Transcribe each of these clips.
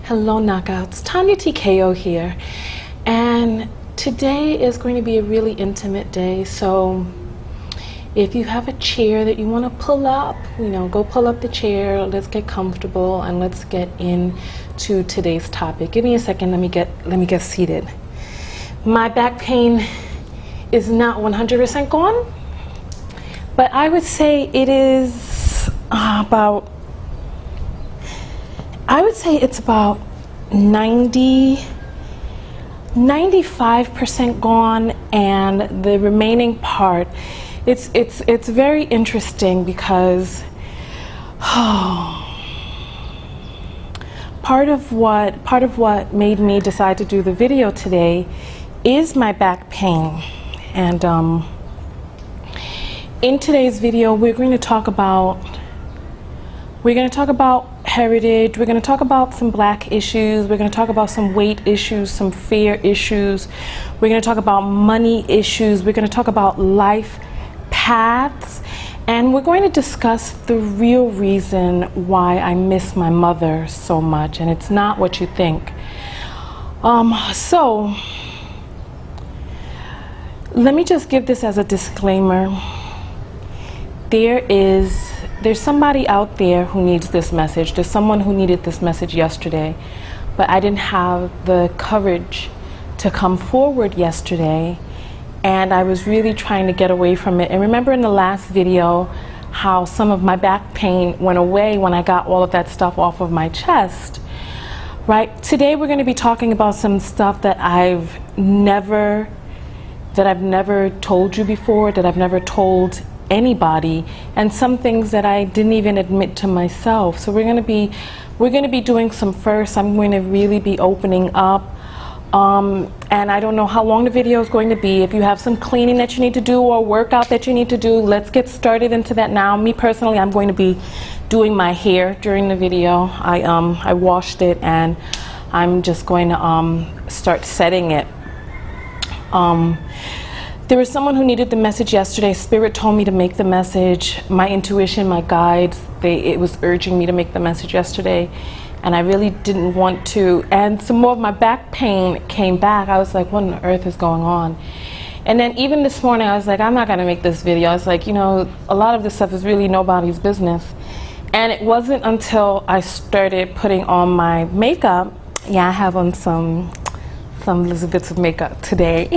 Hello knockouts, TonyaTko here, and today is going to be a really intimate day. So if you have a chair that you want to pull up, go pull up the chair. Let's get comfortable and let's get into today's topic. Give me a second. Let me get seated. My back pain is not 100% gone, but I would say it is about. I would say it's about 95% gone, and the remaining part, it's very interesting because part of what made me decide to do the video today is my back pain. And in today's video we're going to talk about heritage, we're going to talk about some black issues, we're going to talk about some weight issues, some fear issues, we're going to talk about money issues, we're going to talk about life paths, and we're going to discuss the real reason why I miss my mother so much, and it's not what you think. So let me just give this as a disclaimer. There's somebody out there who needs this message. There's someone who needed this message yesterday, but I didn't have the courage to come forward yesterday, and I was really trying to get away from it. And remember in the last video how some of my back pain went away when I got all of that stuff off of my chest, right? Today we're going to be talking about some stuff that I've never told you before, that I've never told anybody, and some things that I didn't even admit to myself. So we're going to be doing some firsts. I'm going to really be opening up, and I don't know how long the video is going to be. If you have some cleaning that you need to do or workout that you need to do, let's get started into that now. Me personally, I'm going to be doing my hair during the video. I washed it and I'm just going to start setting it. There was someone who needed the message yesterday. Spirit told me to make the message. My intuition, my guides, it was urging me to make the message yesterday, and I really didn't want to. And some more of my back pain came back. I was like, what on earth is going on? And then even this morning, I was like, I'm not going to make this video. I was like, a lot of this stuff is really nobody's business. And it wasn't until I started putting on my makeup. Yeah, I have on some little bits of makeup today.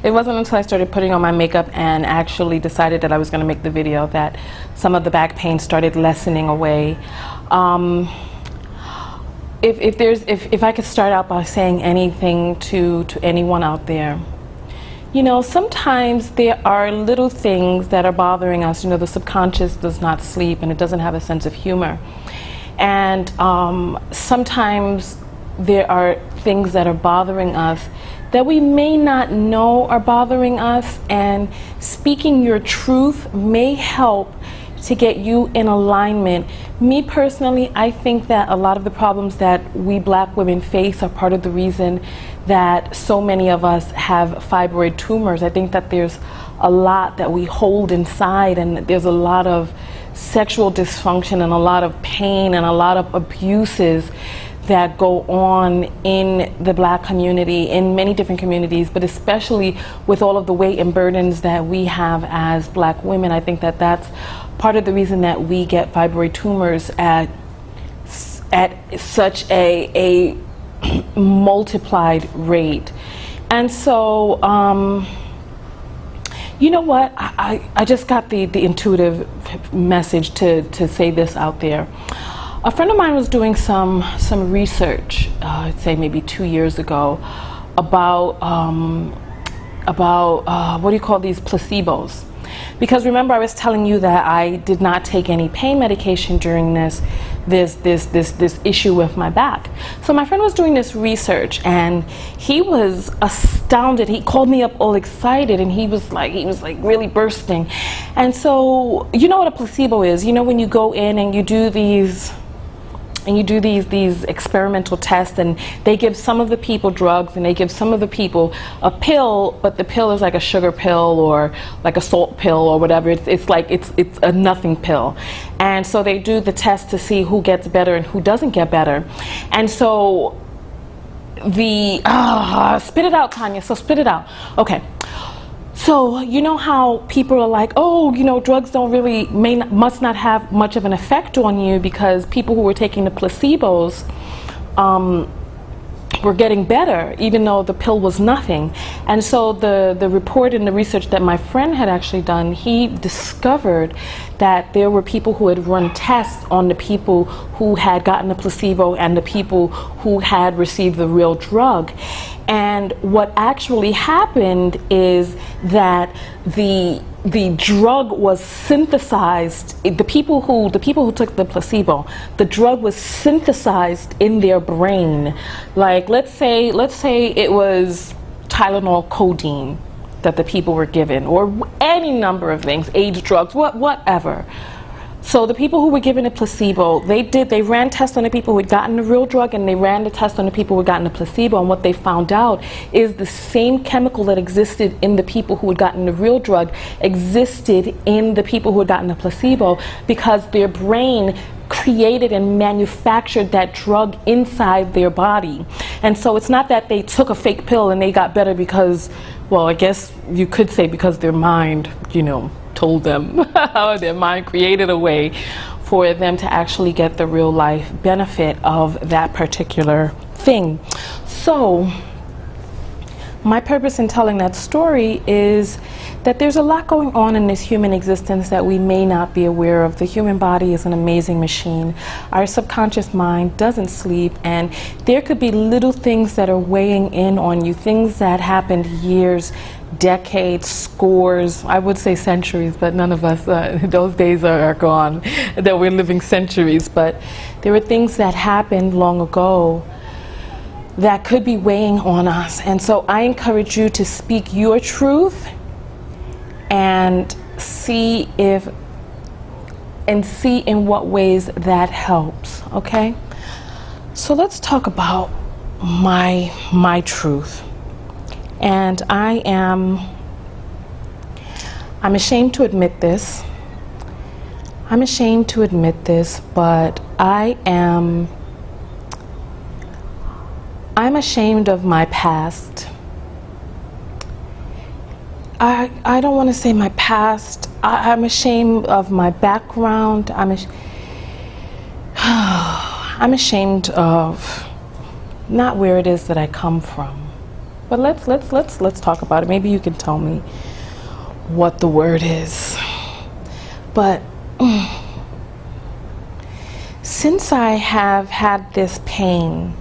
It wasn't until I started putting on my makeup and actually decided that I was going to make the video that some of the back pain started lessening away. If I could start out by saying anything to anyone out there, sometimes there are little things that are bothering us. The subconscious does not sleep, and it doesn't have a sense of humor, and sometimes there are things that are bothering us that we may not know are bothering us, and speaking your truth may help to get you in alignment. Me personally, I think that a lot of the problems that we black women face are part of the reason that so many of us have fibroid tumors. I think that there's a lot that we hold inside, and there's a lot of sexual dysfunction and a lot of pain and a lot of abuses that go on in the black community, in many different communities, but especially with all of the weight and burdens that we have as black women. I think that that's part of the reason that we get fibroid tumors at such a multiplied rate. And so you know what, I just got the intuitive message to say this out there. A friend of mine was doing some research, I'd say maybe 2 years ago, about what do you call these, placebos? Because remember, I was telling you that I did not take any pain medication during this issue with my back. So my friend was doing this research, and he was astounded. He called me up all excited, and he was like really bursting. And so, you know what a placebo is? When you go in and you do these and you do these experimental tests, and they give some of the people drugs and they give some of the people a pill, but the pill is like a sugar pill or like a salt pill or whatever. It's like it's a nothing pill. And so they do the test to see who gets better and who doesn't get better. And so the spit it out, Tonya. So spit it out. Okay. So you know how people are like, oh, you know, drugs don't really, must not have much of an effect on you, because people who were taking the placebos were getting better, even though the pill was nothing. And so the report and the research that my friend had actually done, he discovered that there were people who had run tests on the people who had gotten the placebo and the people who had received the real drug. And what actually happened is that the drug was synthesized. The people who took the placebo, the drug was synthesized in their brain. Like let's say it was Tylenol codeine that the people were given, or any number of things, AIDS drugs, whatever. So the people who were given a placebo, they ran tests on the people who had gotten the real drug, and they ran the test on the people who had gotten the placebo, and what they found out is the same chemical that existed in the people who had gotten the real drug existed in the people who had gotten the placebo, because their brain created and manufactured that drug inside their body. And so it's not that they took a fake pill and they got better because, well, I guess you could say because their mind, you know, told them, their mind created a way for them to actually get the real life benefit of that particular thing. So my purpose in telling that story is that there's a lot going on in this human existence that we may not be aware of. The human body is an amazing machine. Our subconscious mind doesn't sleep, and there could be little things that are weighing in on you, things that happened years, decades, scores, I would say centuries, but none of us, those days are gone, that we're living centuries. But there are things that happened long ago that could be weighing on us. And so I encourage you to speak your truth and see in what ways that helps. Okay? So let's talk about my truth. And I'm ashamed to admit this. I'm ashamed to admit this, but I'm ashamed of my past. I don't want to say my past. I'm ashamed of my background. I'm ashamed of not where it is that I come from. But let's talk about it. Maybe you can tell me what the word is. But since I have had this pain,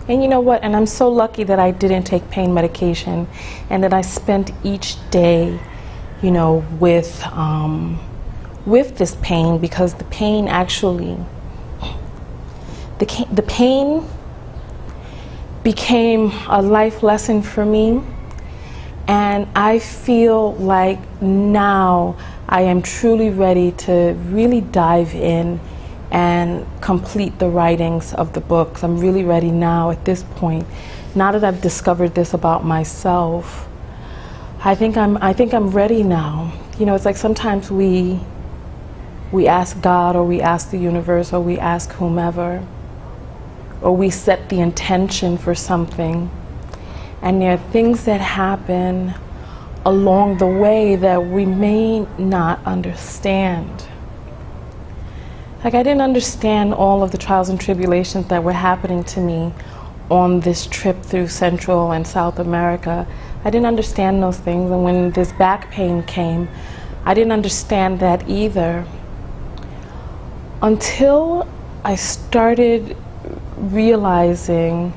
and you know what, and I'm so lucky that I didn't take pain medication, and that I spent each day, you know, with this pain, because the pain actually, the pain became a life lesson for me. And I feel like now I am truly ready to really dive in and complete the writings of the books. I'm really ready now at this point. Now that I've discovered this about myself, I think I'm ready now. You know, it's like sometimes we ask God, or we ask the universe, or we ask whomever, or we set the intention for something, and there are things that happen along the way that we may not understand. Like, I didn't understand all of the trials and tribulations that were happening to me on this trip through Central and South America. I didn't understand those things, and when this back pain came, I didn't understand that either, until I started realizing,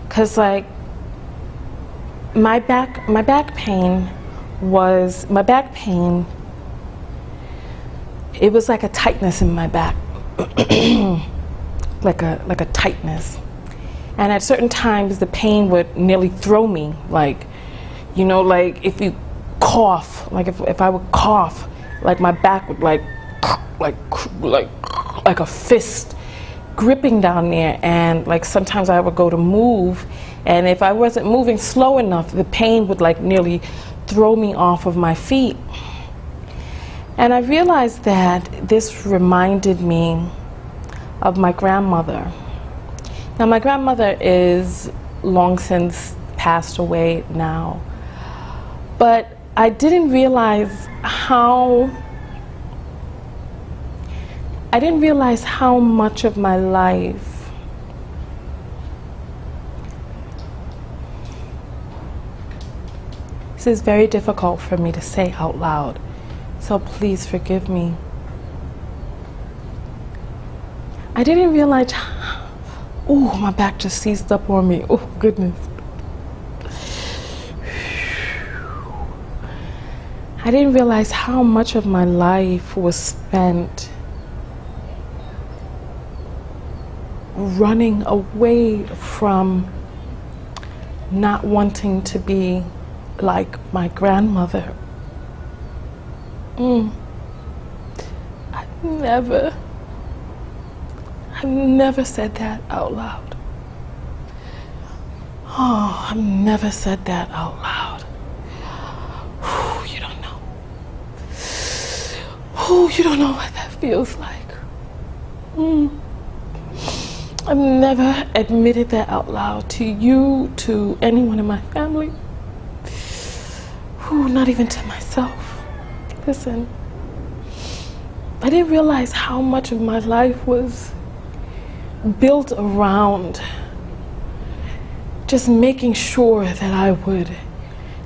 because like my back pain, it was like a tightness in my back, like a tightness, and at certain times the pain would nearly throw me, like, you know, like if you cough, like if I would cough, like my back would like a fist gripping down there, and like sometimes I would go to move, and if I wasn't moving slow enough, the pain would like nearly throw me off of my feet. And I realized that this reminded me of my grandmother. Now my grandmother is long since passed away now, but I didn't realize how much of my life this is very difficult for me to say out loud, so please forgive me. I didn't realize, oh, my back just seized up on me, oh goodness. I didn't realize how much of my life was spent running away from not wanting to be like my grandmother. I never said that out loud. Oh, I've never said that out loud. You don't know. Oh, you don't know what that feels like. I've never admitted that out loud to you, to anyone in my family. Not even to myself. Listen, I didn't realize how much of my life was built around just making sure that I would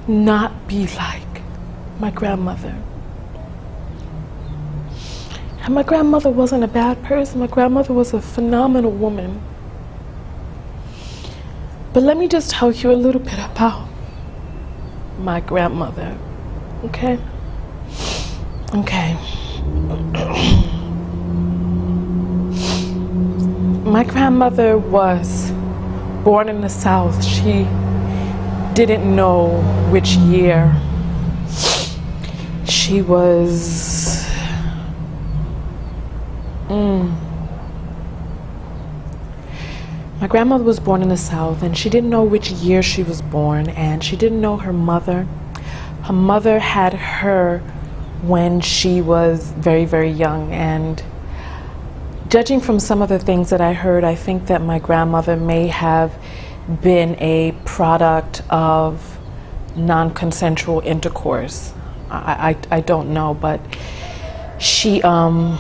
not be like my grandmother. And my grandmother wasn't a bad person. My grandmother was a phenomenal woman. But let me just tell you a little bit about my grandmother, okay? Okay. My grandmother was born in the South. She didn't know which year she was. My grandmother was born in the South, and she didn't know which year she was born, and she didn't know her mother. Her mother had her when she was very, very young, and judging from some of the things that I heard, I think that my grandmother may have been a product of non-consensual intercourse. I don't know, but she lived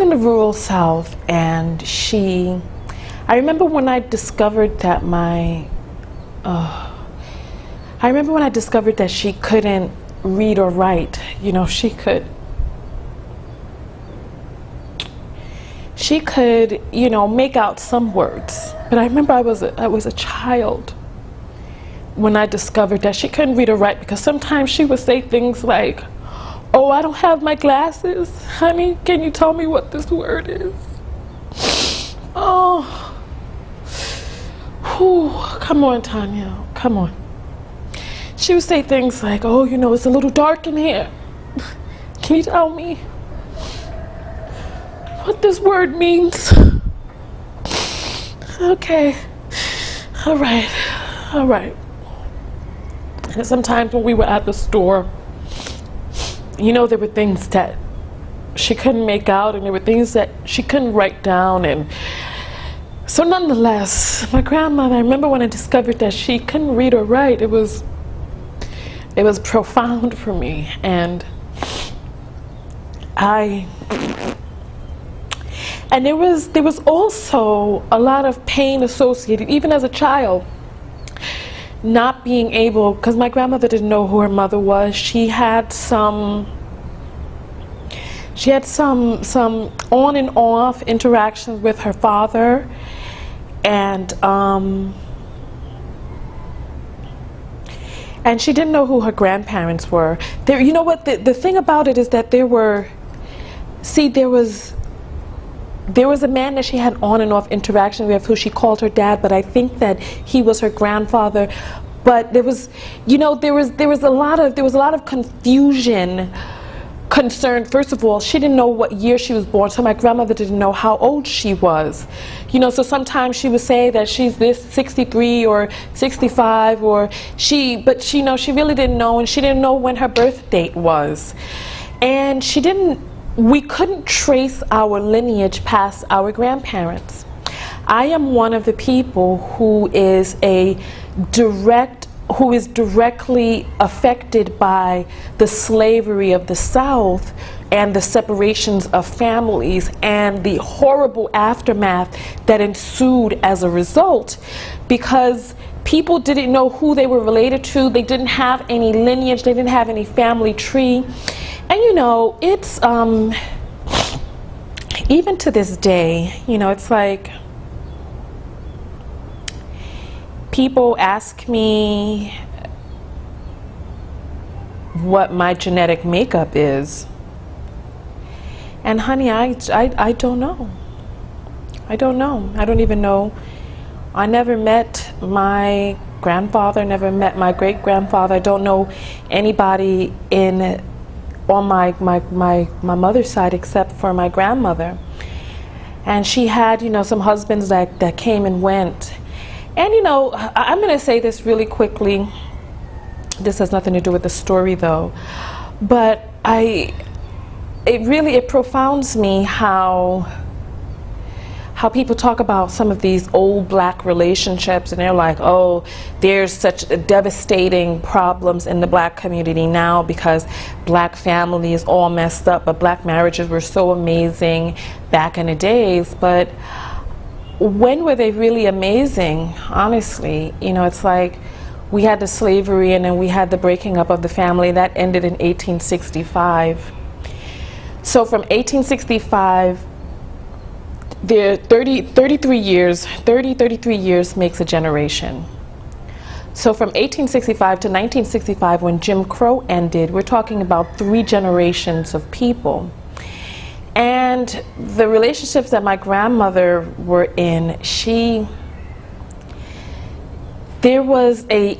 in the rural South, and I remember when I discovered that she couldn't read or write. You know, she could, you know, make out some words. But I remember I was a child when I discovered that she couldn't read or write, because sometimes she would say things like, "Oh, I don't have my glasses. Honey, can you tell me what this word is?" Oh. Whew. Come on, Tonya. Come on. She would say things like, "Oh, you know, it's a little dark in here. Can you tell me what this word means?" Okay. All right. All right. And sometimes when we were at the store, you know, there were things that she couldn't make out, and there were things that she couldn't write down. And so nonetheless, my grandmother, I remember when I discovered that she couldn't read or write, it was profound for me. And there was also a lot of pain associated, even as a child, not being able, because my grandmother didn't know who her mother was. She had some on and off interactions with her father, and she didn't know who her grandparents were. You know what, the thing about it is that there was a man that she had on and off interaction with, who she called her dad, but I think that he was her grandfather. But there was a lot of confusion concerned. First of all, she didn't know what year she was born, so my grandmother didn't know how old she was. You know, so sometimes she would say that she's this 63 or 65, or but she, you know, she really didn't know, and she didn't know when her birth date was. And we couldn't trace our lineage past our grandparents. I am one of the people who is directly affected by the slavery of the South and the separations of families and the horrible aftermath that ensued as a result, because people didn't know who they were related to. They didn't have any lineage. They didn't have any family tree. And you know, it's even to this day, you know, it's like people ask me what my genetic makeup is, and honey, I don't know. I don't know. I don't even know. I never met my grandfather, never met my great-grandfather. I don't know anybody on my mother's side except for my grandmother. And she had, you know, some husbands that came and went. And you know, I'm going to say this really quickly. This has nothing to do with the story though. But it profounds me how people talk about some of these old black relationships, and they're like, oh, there's such devastating problems in the black community now because black family is all messed up, but black marriages were so amazing back in the days. But when were they really amazing? Honestly, you know, it's like we had the slavery, and then we had the breaking up of the family that ended in 1865. So from 1865, there 33 years makes a generation. So from 1865 to 1965, when Jim Crow ended, we're talking about 3 generations of people. And the relationships that my grandmother were in, there was a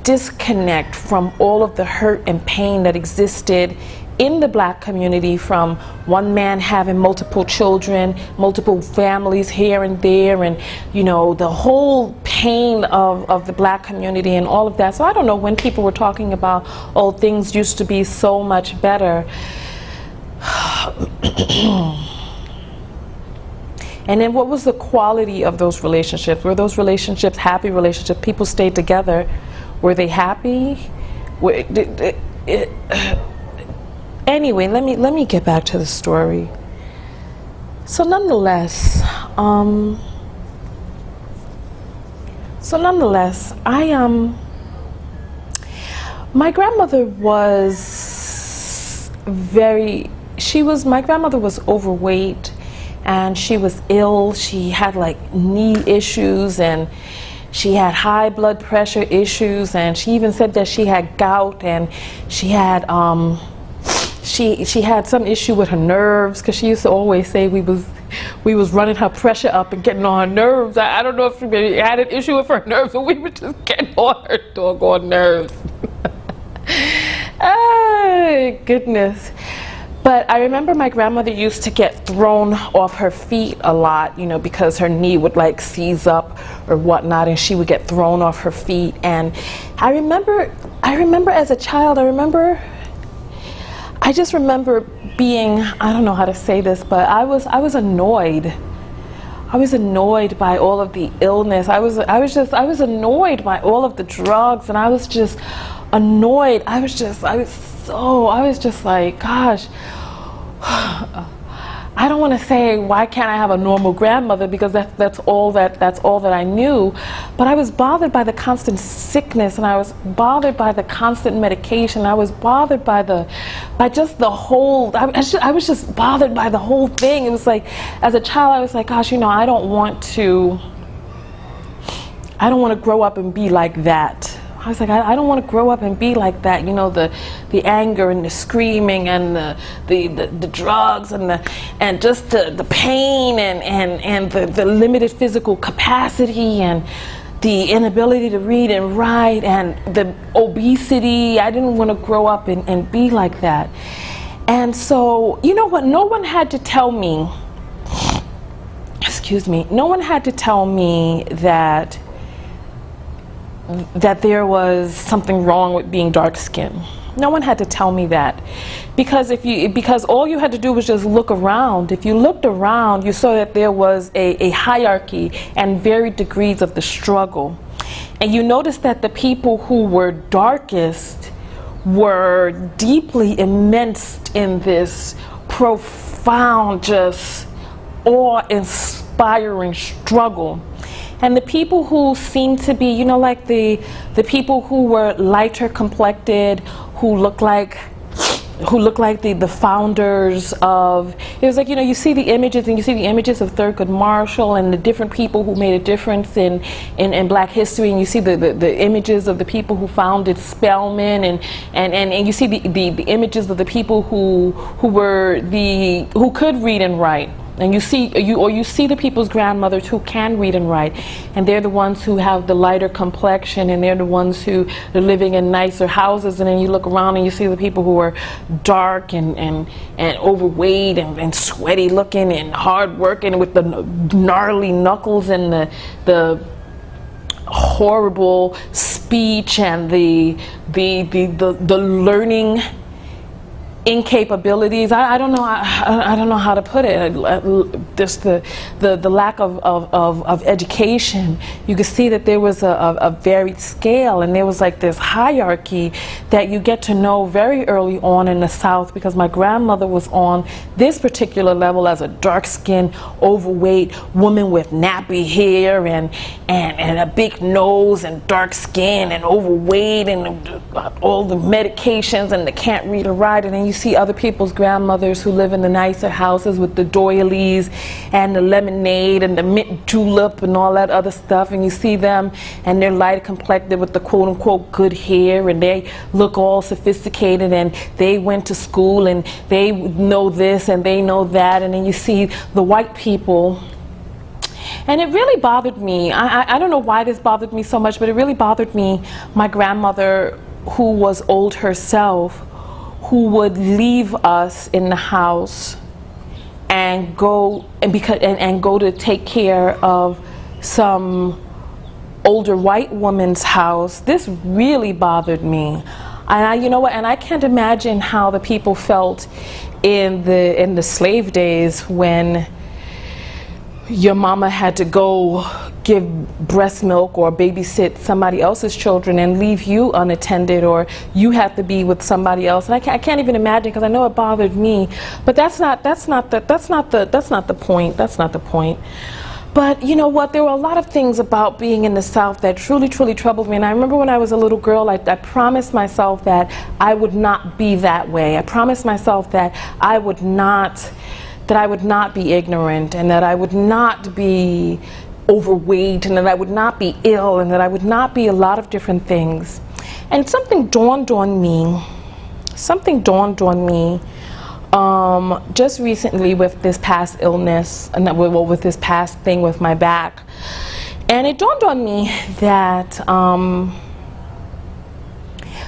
disconnect from all of the hurt and pain that existed in the black community, from one man having multiple children, multiple families here and there, and you know, the whole pain of the black community and all of that. So I don't know when people were talking about, oh, things used to be so much better. And then what was the quality of those relationships? Were those relationships happy relationships? People stayed together. Were they happy? Anyway, let me get back to the story. So nonetheless, my grandmother was my grandmother was overweight, and she was ill. She had like knee issues, and she had high blood pressure issues, and she even said that she had gout, and she had she had some issue with her nerves, because she used to always say we was running her pressure up and getting on her nerves. I don't know if she had an issue with her nerves, but we were just getting on her doggone nerves. Oh, goodness. But I remember my grandmother used to get thrown off her feet a lot, you know, because her knee would like seize up or whatnot, and she would get thrown off her feet. And I remember as a child, I just remember being, I don't know how to say this, but I was annoyed. I was annoyed by all of the illness. I was annoyed by all of the drugs, and I was just annoyed. I was just like, gosh, I don't want to say why can't I have a normal grandmother, because that's all that I knew. But I was bothered by the constant sickness, and I was bothered by the constant medication. I was bothered by just the whole. I was just bothered by the whole thing. It was like, as a child, I was like, gosh, you know, I don't want to grow up and be like that. I was like, I don't want to grow up and be like that. You know, the anger and the screaming and the drugs and just the pain and the limited physical capacity and the inability to read and write and the obesity. I didn't want to grow up and be like that. And so, you know what, no one had to tell me, excuse me, no one had to tell me that there was something wrong with being dark-skinned. No one had to tell me that, because all you had to do was just look around. If you looked around, you saw that there was a hierarchy and varied degrees of the struggle. And you noticed that the people who were darkest were deeply immersed in this profound, just awe-inspiring struggle. And the people who seemed to be, you know, like the people who were lighter complected, who looked like the founders of, it was like, you know, you see the images, and you see the images of Thurgood Marshall and the different people who made a difference in Black history, and you see the images of the people who founded Spelman, and you see the images of the people who could read and write. And you see the people's grandmothers who can read and write, and they're the ones who have the lighter complexion, and they're the ones who are living in nicer houses. And then you look around and you see the people who are dark and overweight and sweaty looking and hard working with the gnarly knuckles and the horrible speech and the learning incapabilities. I don't know. I don't know how to put it. Just the lack of education. You could see that there was a varied scale, and there was like this hierarchy that you get to know very early on in the South, because my grandmother was on this particular level as a dark-skinned, overweight woman with nappy hair and a big nose and dark skin and overweight and all the medications and the can't read or write. And then you see other people's grandmothers who live in the nicer houses with the doilies and the lemonade and the mint julep and all that other stuff, and you see them and they're light complected with the quote-unquote good hair, and they look all sophisticated, and they went to school and they know this and they know that. And then you see the white people. And it really bothered me. I don't know why this bothered me so much, but it really bothered me. My grandmother, who was old herself, who would leave us in the house and go to take care of some older white woman's house. This really bothered me. And you know what? And I can't imagine how the people felt in the slave days when your mama had to go give breast milk or babysit somebody else's children and leave you unattended, or you have to be with somebody else. And I can't even imagine, because I know it bothered me. But that's not the point. That's not the point. But you know what? There were a lot of things about being in the South that truly, truly troubled me. And I remember when I was a little girl, I promised myself that I would not be that way. I promised myself that I would not be ignorant, and that I would not be overweight, and that I would not be ill, and that I would not be a lot of different things. And something dawned on me just recently with this past illness, and with this past thing with my back. And it dawned on me that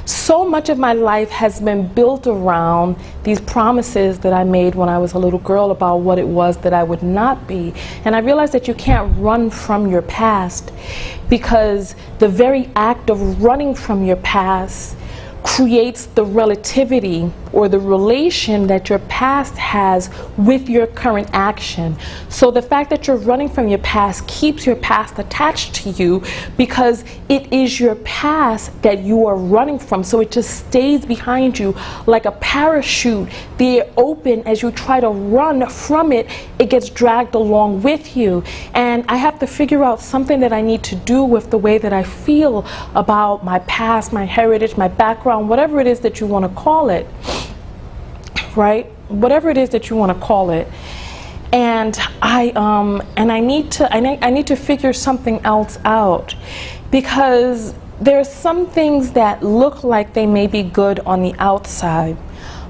so much of my life has been built around these promises that I made when I was a little girl about what it was that I would not be. And I realized that you can't run from your past, because the very act of running from your past creates the relativity or the relation that your past has with your current action. So the fact that you're running from your past keeps your past attached to you, because it is your past that you are running from. So it just stays behind you like a parachute. They're open. As you try to run from it, it gets dragged along with you. And I have to figure out something that I need to do with the way that I feel about my past, my heritage, my background, whatever it is that you want to call it, right? Whatever it is that you want to call it. And I need to figure something else out, because there are some things that look like they may be good on the outside,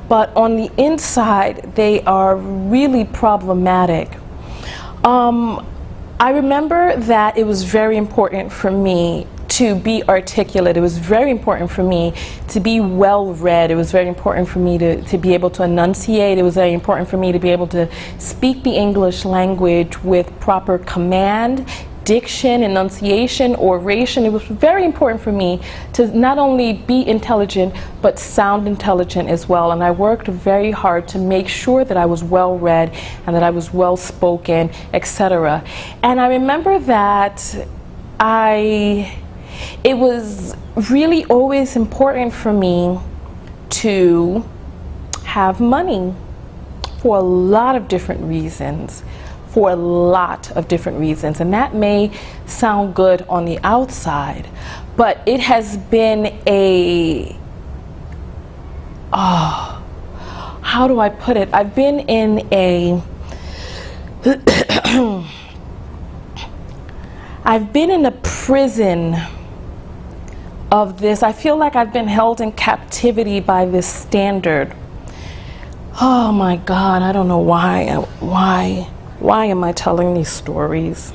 but on the inside they are really problematic. I remember that it was very important for me to be articulate. It was very important for me to be well read. It was very important for me to be able to enunciate. It was very important for me to be able to speak the English language with proper command, diction, enunciation, oration. It was very important for me to not only be intelligent, but sound intelligent as well. And I worked very hard to make sure that I was well read and that I was well spoken, etc. And I remember that it was really always important for me to have money for a lot of different reasons. And that may sound good on the outside, but it has been how do I put it? I've been in a prison of this. I feel like I've been held in captivity by this standard. Oh my God, I don't know why am I telling these stories?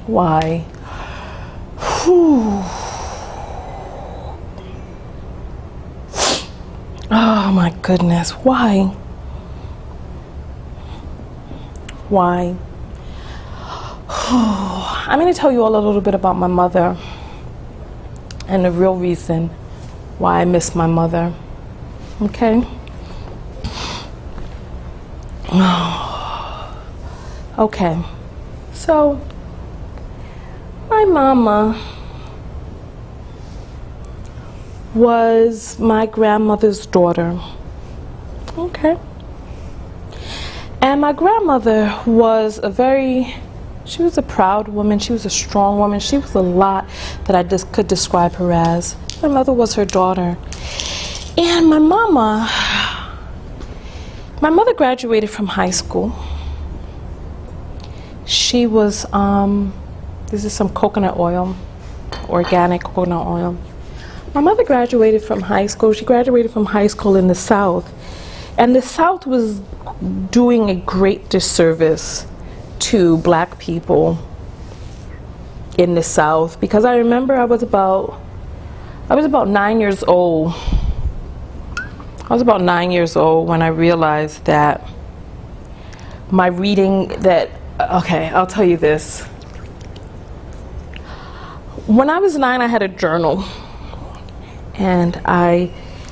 Why? Whew. Oh my goodness, why? Why? I'm going to tell you all a little bit about my mother and the real reason why I miss my mother. Okay? Okay, so my mama was my grandmother's daughter. Okay. And my grandmother was she was a proud woman, she was a strong woman, she was a lot that I just could describe her as. My mother was her daughter. And my mother graduated from high school. She was, this is some coconut oil, organic coconut oil. My mother graduated from high school. She graduated from high school in the South. And the South was doing a great disservice to black people in the South, because I remember I was about 9 years old. I was about 9 years old when I realized that my reading okay, I'll tell you this. When I was 9, I had a journal. And I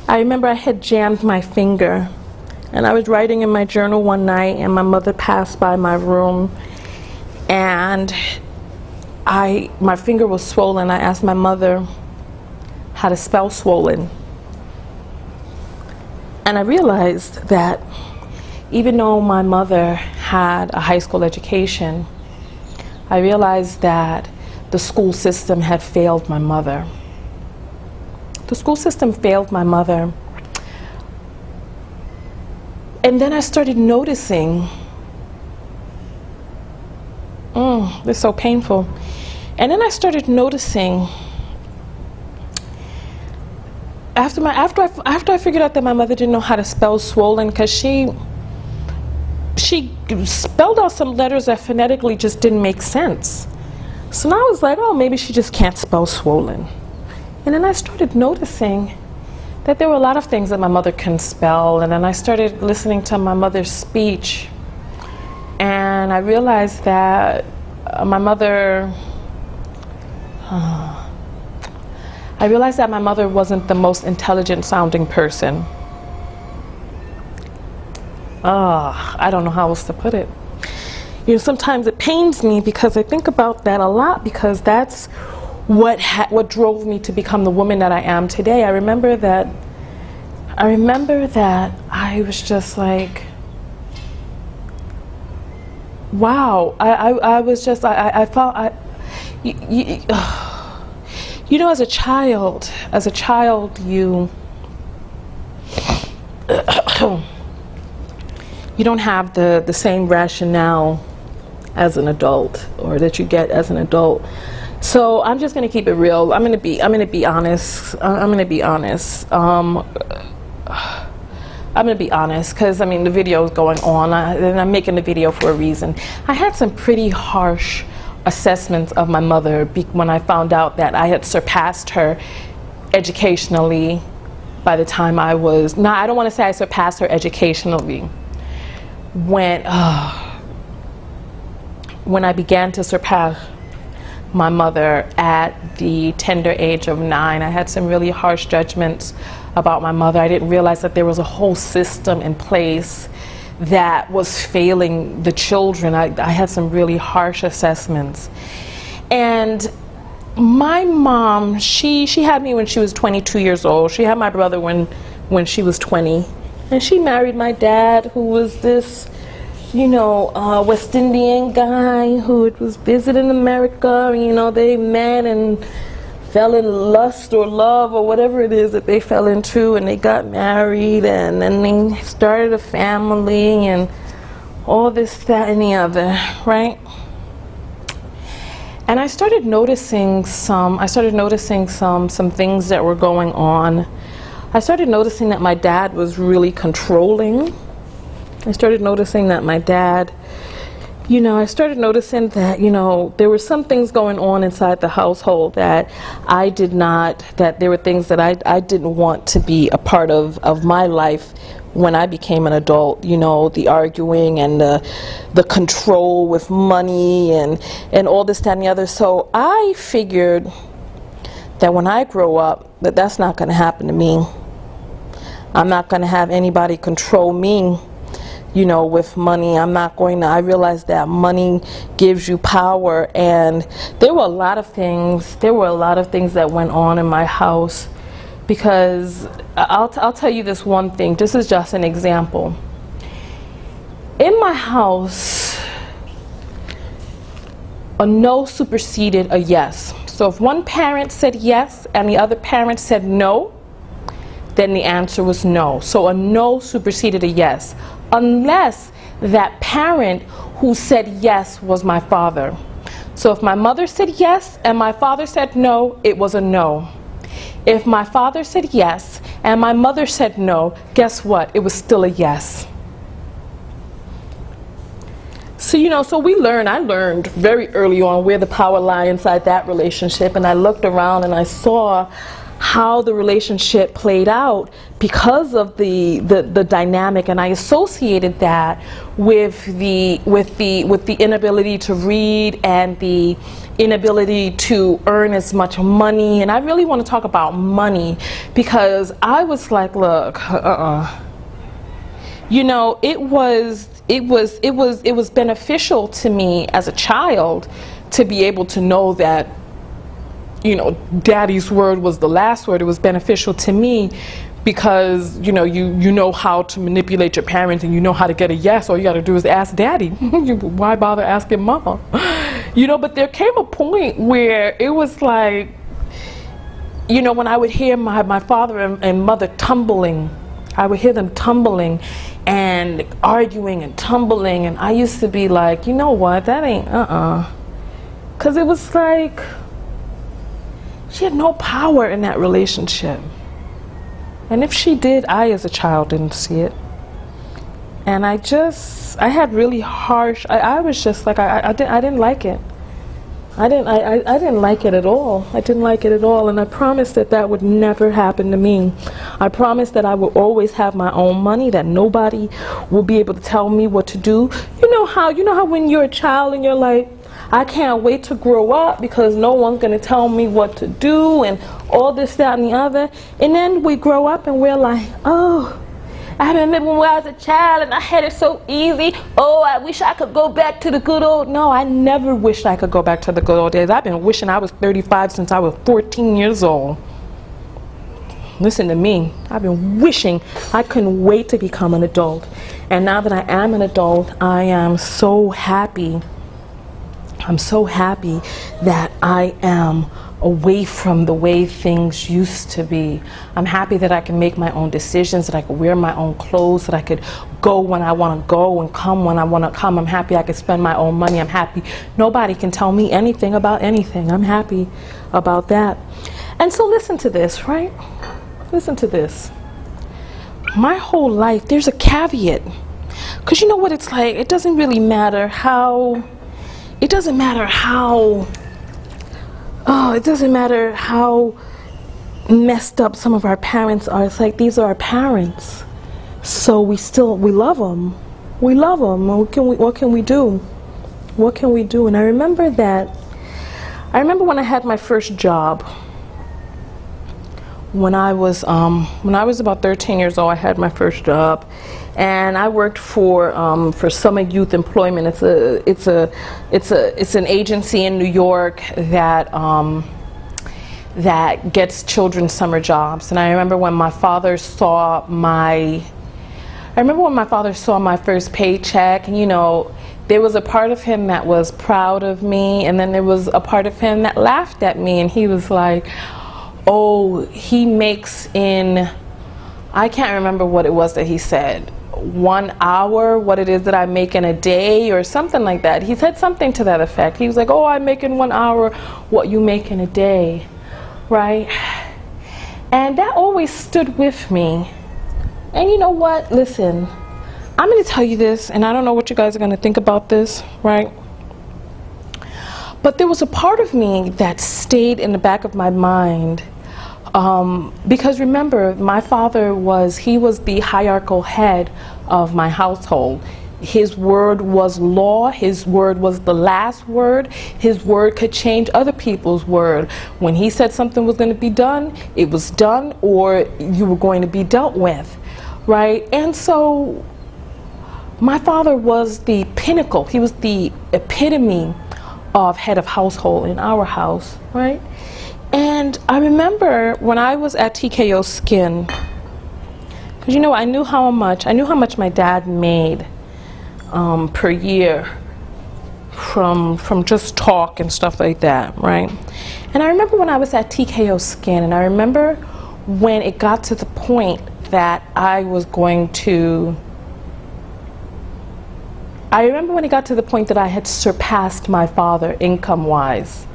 remember I had jammed my finger. And I was writing in my journal one night, and my mother passed by my room. And my finger was swollen. I asked my mother how to spell swollen. And I realized that even though my mother had a high school education, I realized that the school system had failed my mother. The school system failed my mother. And then I started noticing, this is so painful. And then I started noticing, after I figured out that my mother didn't know how to spell swollen, because she spelled out some letters that phonetically just didn't make sense. So now I was like, oh, maybe she just can't spell swollen. And then I started noticing that there were a lot of things that my mother couldn't spell. And then I started listening to my mother's speech. And I realized that my mother wasn't the most intelligent sounding person. I don't know how else to put it. You know, sometimes it pains me because I think about that a lot, because that's what drove me to become the woman that I am today. I remember that I was just like, wow. I felt, you know, as a child, you don't have the same rationale as an adult, or that you get as an adult. So I'm just going to keep it real. I'm going to be honest. I'm going to be honest. Because I mean, the video is going on, and I'm making the video for a reason. I had some pretty harsh assessments of my mother when I found out that I had surpassed her educationally by the time I was, no, I don't want to say I surpassed her educationally. When I began to surpass my mother at the tender age of 9, I had some really harsh judgments about my mother. I didn't realize that there was a whole system in place that was failing the children. I had some really harsh assessments. And my mom, she had me when she was 22 years old. She had my brother when she was 20. And she married my dad, who was this, you know, West Indian guy who was visiting America. You know, they met and fell in lust or love or whatever it is that they fell into, and they got married, and then they started a family and all this, that, and the other, right? And I started noticing some things that were going on. I started noticing that my dad was really controlling. I started noticing that my dad, you know, I started noticing that, you know, there were some things going on inside the household that that there were things that I didn't want to be a part of my life when I became an adult. You know, the arguing and the control with money and all this, that, and the other. So I figured that when I grow up, that's not going to happen to me. I'm not going to have anybody control me, you know, with money. I realized that money gives you power, and there were a lot of things that went on in my house, because I'll tell you this one thing. This is just an example. In my house, a no superseded a yes. So if one parent said yes and the other parent said no, then the answer was no. So a no superseded a yes, unless that parent who said yes was my father. So if my mother said yes and my father said no, it was a no. If my father said yes and my mother said no, guess what? It was still a yes. So, you know, I learned very early on where the power lay inside that relationship, and I looked around and I saw how the relationship played out because of the dynamic, and I associated that with the inability to read and the inability to earn as much money. And I really want to talk about money, because I was like, look, you know, it was beneficial to me as a child to be able to know that, you know, daddy's word was the last word. It was beneficial to me because, you know, you know how to manipulate your parents, and you know how to get a yes. All you got to do is ask daddy. Why bother asking mama? You know, but there came a point where it was like, you know, when I would hear my father and mother tumbling, I would hear them tumbling and arguing and tumbling, and I used to be like, you know what, that ain't, because it was like, she had no power in that relationship. And if she did, I as a child didn't see it. And I had really harsh, I was just like, I didn't like it. I didn't like it at all. I didn't like it at all. And I promised that would never happen to me. I promised that I would always have my own money, that nobody will be able to tell me what to do. You know how when you're a child and you're like, I can't wait to grow up because no one's going to tell me what to do and all this, that, and the other. And then we grow up and we're like, oh, I remember when I was a child and I had it so easy. Oh, I wish I could go back to the good old. No, I never wished I could go back to the good old days. I've been wishing I was 35 since I was 14 years old. Listen to me. I've been wishing I couldn't wait to become an adult. And now that I am an adult, I am so happy. I'm so happy that I am away from the way things used to be. I'm happy that I can make my own decisions, that I can wear my own clothes, that I could go when I want to go and come when I want to come. I'm happy I can spend my own money. I'm happy nobody can tell me anything about anything. I'm happy about that. And so listen to this, right? Listen to this. My whole life, there's a caveat. Because you know what it's like? It doesn't really matter how, it doesn't matter how, it doesn't matter how messed up some of our parents are. It's like, these are our parents, so we love them. We love them. What can we do? What can we do? And I remember when I had my first job. When I was about 13 years old, I had my first job, and I worked for Summer Youth Employment. It's an agency in New York that gets children summer jobs. And I remember when my father saw my first paycheck, and you know, there was a part of him that was proud of me, and then there was a part of him that laughed at me, and he was like, oh, he makes in, I can't remember what it was that he said, 1 hour, what it is that I make in a day, or something like that. He said something to that effect. He was like, oh, I make in 1 hour what you make in a day, right? And that always stood with me. And you know what? Listen, I'm going to tell you this, and I don't know what you guys are going to think about this, right? But there was a part of me that stayed in the back of my mind, because remember, my father was the hierarchical head of my household. His word was law. His word was the last word. His word could change other people's word. When he said something was going to be done, it was done, or you were going to be dealt with, right? And so my father was the pinnacle. He was the epitome of head of household in our house, right? And I remember when I was at TKO Skin, because you know, I knew how much my dad made per year from just talk and stuff like that, right? And I remember when I was at TKO Skin, and I remember when it got to the point that I had surpassed my father income-wise.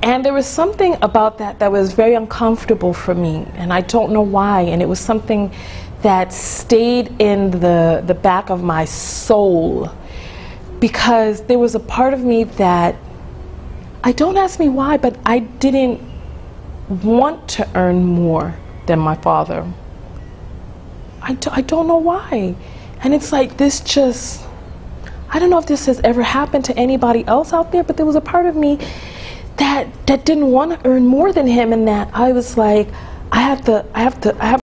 And there was something about that was very uncomfortable for me, and I don't know why. And it was something that stayed in the back of my soul, because there was a part of me that, don't ask me why, but I didn't want to earn more than my father. I don't know why. And it's like, this just, I don't know if this has ever happened to anybody else out there, but there was a part of me that didn't want to earn more than him, and that I was like, I have